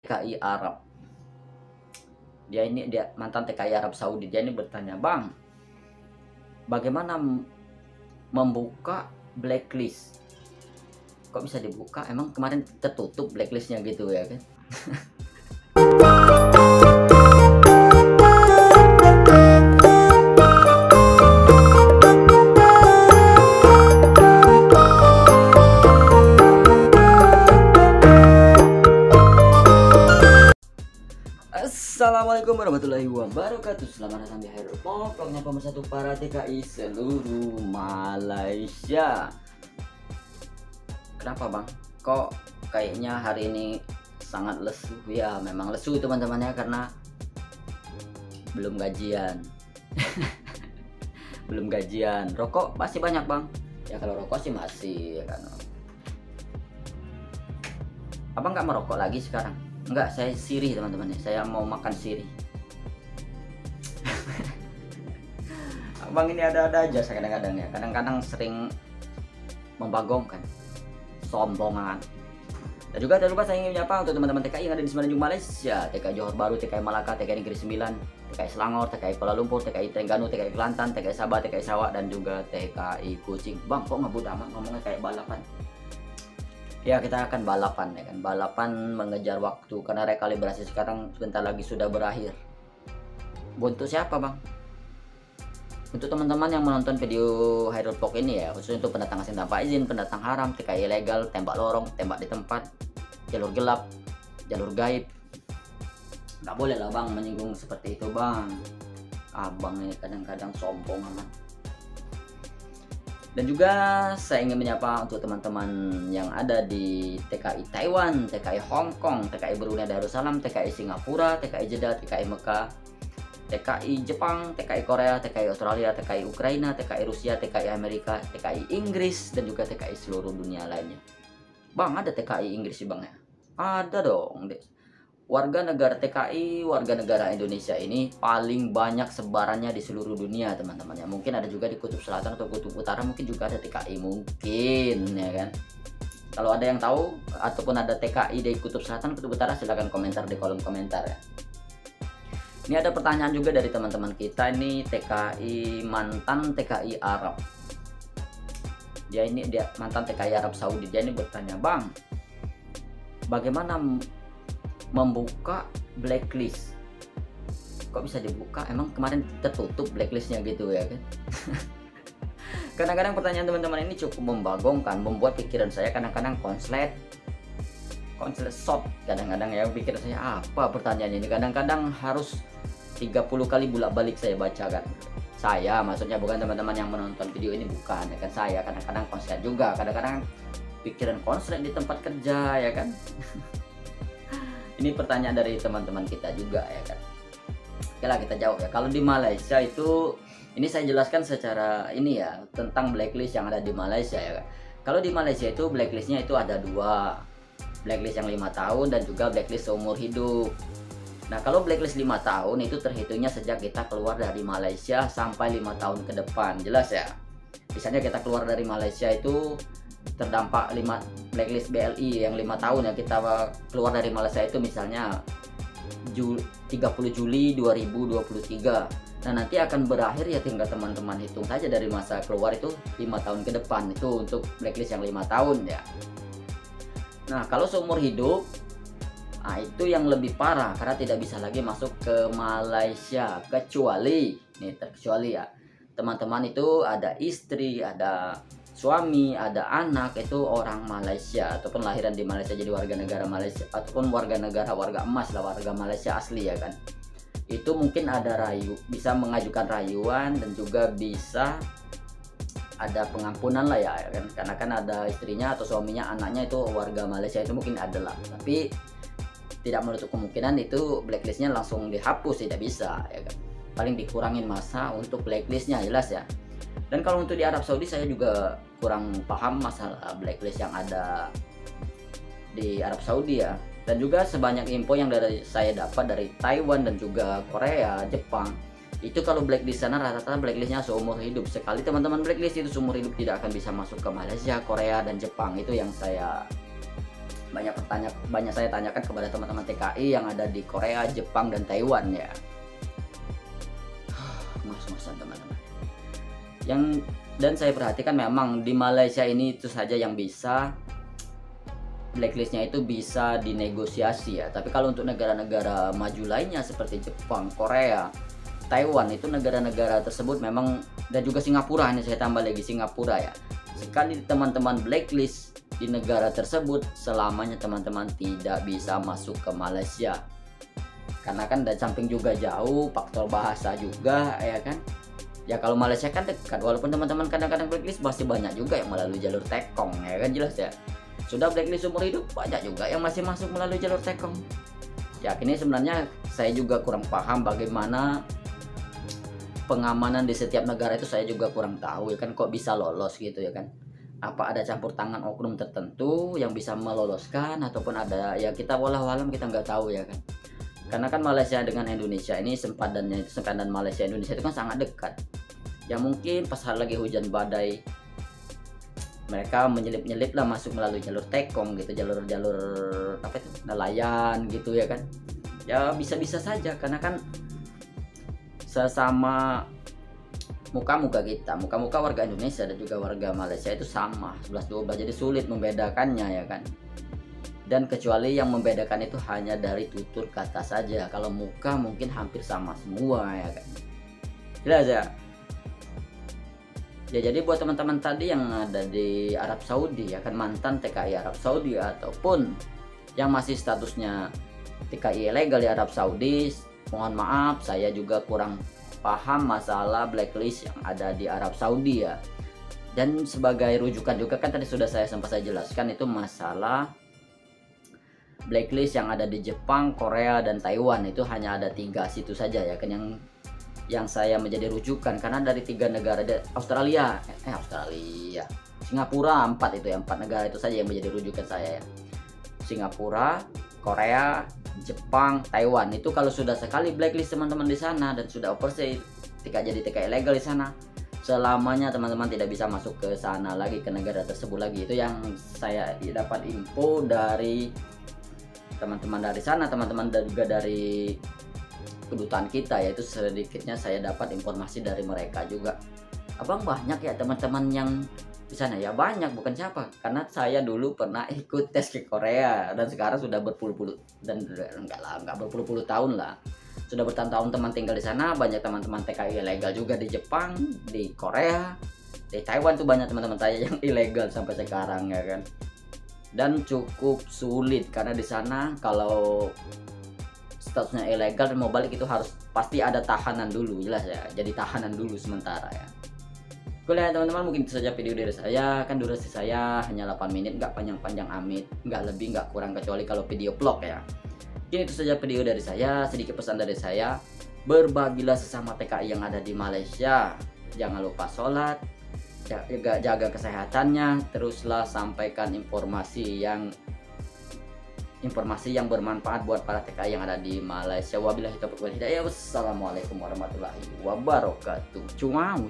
TKI Arab. Dia mantan TKI Arab Saudi. Dia ini bertanya, "Bang, bagaimana membuka blacklist? Kok bisa dibuka? Emang kemarin tertutup blacklistnya gitu ya kan?" Assalamualaikum warahmatullahi wabarakatuh. Selamat datang di Hairul Vlognya pemersatu para TKI seluruh Malaysia. Kenapa bang? Kok kayaknya hari ini sangat lesu? Ya memang lesu teman-teman ya, karena belum gajian. Belum gajian. Rokok masih banyak bang. Ya kalau rokok sih masih ya kan. Abang nggak merokok lagi sekarang? Enggak, saya sirih teman-teman ya. Saya mau makan sirih. Abang ini ada-ada aja saya kadang-kadang ya. Kadang-kadang sering membagongkan, sombongan. Dan juga jangan lupa saya ingin menyapa untuk teman-teman TKI yang ada di Semenanjung Malaysia, TKI Johor Bahru, TKI Malaka, TKI Negeri Sembilan, TKI Selangor, TKI Kuala Lumpur, TKI Terengganu, TKI Kelantan, TKI Sabah, TKI Sarawak, dan juga TKI Kuching. Bang, kok ngebut amat ngomongnya kayak balapan? Ya, kita akan balapan ya kan. Balapan mengejar waktu karena rekalibrasi sekarang sebentar lagi sudah berakhir. Untuk siapa bang? Untuk teman-teman yang menonton video Hairul Vlog ini ya, khususnya untuk pendatang asing tanpa izin, pendatang haram, TKI ilegal, tembak lorong, tembak di tempat, jalur gelap, jalur gaib. Nggak boleh lah bang menyinggung seperti itu bang. Abang ini kadang-kadang sombong amat. Dan juga saya ingin menyapa untuk teman-teman yang ada di TKI Taiwan, TKI Hong Kong, TKI Brunei Darussalam, TKI Singapura, TKI Jeddah, TKI Mekah, TKI Jepang, TKI Korea, TKI Australia, TKI Ukraina, TKI Rusia, TKI Amerika, TKI Inggris, dan juga TKI seluruh dunia lainnya. Bang, ada TKI Inggris sih bang ya? Ada dong. Warga negara TKI, warga negara Indonesia ini paling banyak sebarannya di seluruh dunia teman-teman ya. Mungkin ada juga di Kutub Selatan atau Kutub Utara, mungkin juga ada TKI mungkin ya kan. Kalau ada yang tahu ataupun ada TKI di Kutub Selatan, Kutub Utara, silahkan komentar di kolom komentar ya. Ini ada pertanyaan juga dari teman-teman kita ini, TKI mantan TKI Arab. Dia mantan TKI Arab Saudi. Dia ini bertanya, "Bang, bagaimana membuka blacklist? Kok bisa dibuka? Emang kemarin tertutup blacklistnya gitu ya kan?" Kadang-kadang pertanyaan teman-teman ini cukup membagongkan, membuat pikiran saya kadang-kadang konslet shot. Kadang-kadang ya pikiran saya, apa pertanyaan ini? Kadang-kadang harus 30 kali bolak-balik saya bacakan. Saya maksudnya, bukan teman-teman yang menonton video ini, bukan ya kan. Saya kadang-kadang konslet juga, kadang-kadang pikiran konslet di tempat kerja ya kan. Ini pertanyaan dari teman-teman kita juga ya kan. Oke lah, kita jawab ya. Kalau di Malaysia itu, ini saya jelaskan secara ini ya, tentang blacklist yang ada di Malaysia ya kan. Kalau di Malaysia itu blacklistnya itu ada dua. Blacklist yang 5 tahun dan juga blacklist seumur hidup. Nah, kalau blacklist 5 tahun itu terhitungnya sejak kita keluar dari Malaysia sampai 5 tahun ke depan. Jelas ya. Misalnya kita keluar dari Malaysia itu terdampak 5 blacklist BLI yang 5 tahun ya, kita keluar dari Malaysia itu misalnya 30 Juli 2023. Nah, nanti akan berakhir ya, tinggal teman-teman hitung saja dari masa keluar itu 5 tahun ke depan. Itu untuk blacklist yang 5 tahun ya. Nah, kalau seumur hidup, nah itu yang lebih parah karena tidak bisa lagi masuk ke Malaysia, kecuali ya teman-teman itu ada istri, ada suami, ada anak, itu orang Malaysia ataupun lahiran di Malaysia, jadi warga negara Malaysia ataupun warga emas lah, warga Malaysia asli ya kan. Itu mungkin ada bisa mengajukan rayuan dan juga bisa ada pengampunan lah ya kan, karena kan ada istrinya atau suaminya, anaknya itu warga Malaysia, itu mungkin ada lah. Tapi tidak menutup kemungkinan itu blacklistnya langsung dihapus, tidak bisa ya kan. Paling dikurangin masa untuk blacklistnya, jelas ya. Dan kalau untuk di Arab Saudi, saya juga kurang paham masalah blacklist yang ada di Arab Saudi ya. Dan juga sebanyak info yang saya dapat dari Taiwan dan juga Korea, Jepang, itu kalau blacklist sana rata-rata blacklistnya seumur hidup. Sekali teman-teman blacklist itu seumur hidup, tidak akan bisa masuk ke Malaysia, Korea, dan Jepang. Itu yang saya banyak saya tanyakan kepada teman-teman TKI yang ada di Korea, Jepang, dan Taiwan ya. Mas-masan teman-teman. Dan saya perhatikan memang di Malaysia ini itu saja yang bisa blacklistnya itu bisa dinegosiasi ya. Tapi kalau untuk negara-negara maju lainnya seperti Jepang, Korea, Taiwan, itu negara-negara tersebut memang, dan juga Singapura, ini saya tambah lagi Singapura ya. Sekali teman-teman blacklist di negara tersebut, selamanya teman-teman tidak bisa masuk ke Malaysia. Karena kan dari samping juga jauh, faktor bahasa juga ya kan. Ya kalau Malaysia kan dekat, walaupun teman-teman kadang-kadang blacklist masih banyak juga yang melalui jalur tekong ya kan, jelas ya. Sudah blacklist umur hidup, banyak juga yang masih masuk melalui jalur tekong. Ya ini sebenarnya saya juga kurang paham bagaimana pengamanan di setiap negara itu, saya juga kurang tahu ya kan, kok bisa lolos gitu ya kan. Apa ada campur tangan oknum tertentu yang bisa meloloskan, ataupun ada ya, kita walau-alam kita nggak tahu ya kan. Karena kan Malaysia dengan Indonesia ini sempadannya, sempadan Malaysia Indonesia itu kan sangat dekat. Ya mungkin pas lagi hujan badai mereka menyelip-nyelip lah masuk melalui jalur tekong gitu, jalur apa itu, nelayan gitu ya kan. Ya bisa-bisa saja, karena kan sesama muka-muka kita, muka-muka warga Indonesia dan juga warga Malaysia itu sama 11-12, jadi sulit membedakannya ya kan. Dan kecuali yang membedakan itu hanya dari tutur kata saja, kalau muka mungkin hampir sama semua ya kan. Jelas ya. Ya jadi buat teman-teman tadi yang ada di Arab Saudi ya kan, mantan TKI Arab Saudi ataupun yang masih statusnya TKI ilegal di Arab Saudi, mohon maaf saya juga kurang paham masalah blacklist yang ada di Arab Saudi ya. Dan sebagai rujukan juga kan tadi sudah sempat saya jelaskan itu masalah blacklist yang ada di Jepang, Korea, dan Taiwan, itu hanya ada 3 situs saja ya kan yang saya menjadi rujukan. Karena dari 3 negara, Australia, Singapura, 4 itu ya, 4 negara itu saja yang menjadi rujukan saya ya. Singapura, Korea, Jepang, Taiwan, itu kalau sudah sekali blacklist teman-teman di sana dan sudah overstay, tidak jadi TKI ilegal di sana, selamanya teman-teman tidak bisa masuk ke sana lagi, ke negara tersebut lagi. Itu yang saya dapat info dari teman-teman dari sana, teman-teman dan juga dari kedutaan kita, yaitu sedikitnya saya dapat informasi dari mereka juga. Abang banyak ya teman-teman yang di sana ya, banyak, bukan siapa, karena saya dulu pernah ikut tes ke Korea dan sekarang sudah berpuluh-puluh, dan enggak berpuluh-puluh tahun lah, sudah bertahun-tahun teman tinggal di sana. Banyak teman-teman TKI ilegal juga di Jepang, di Korea, di Taiwan tuh banyak teman-teman saya yang ilegal sampai sekarang ya kan. Dan cukup sulit karena di sana kalau statusnya ilegal dan mau balik itu harus pasti ada tahanan dulu, jelas ya, jadi tahanan dulu sementara ya. Oke ya teman-teman, mungkin itu saja video dari saya. Kan durasi saya hanya 8 menit, nggak panjang-panjang amit, nggak lebih nggak kurang, kecuali kalau video vlog ya. Mungkin itu saja video dari saya, sedikit pesan dari saya. Berbagilah sesama TKI yang ada di Malaysia. Jangan lupa sholat, jaga kesehatannya, teruslah sampaikan informasi yang bermanfaat buat para TKI yang ada di Malaysia. Wabillahi taufiq wal hidayah. Wassalamualaikum warahmatullahi wabarakatuh. Cumau.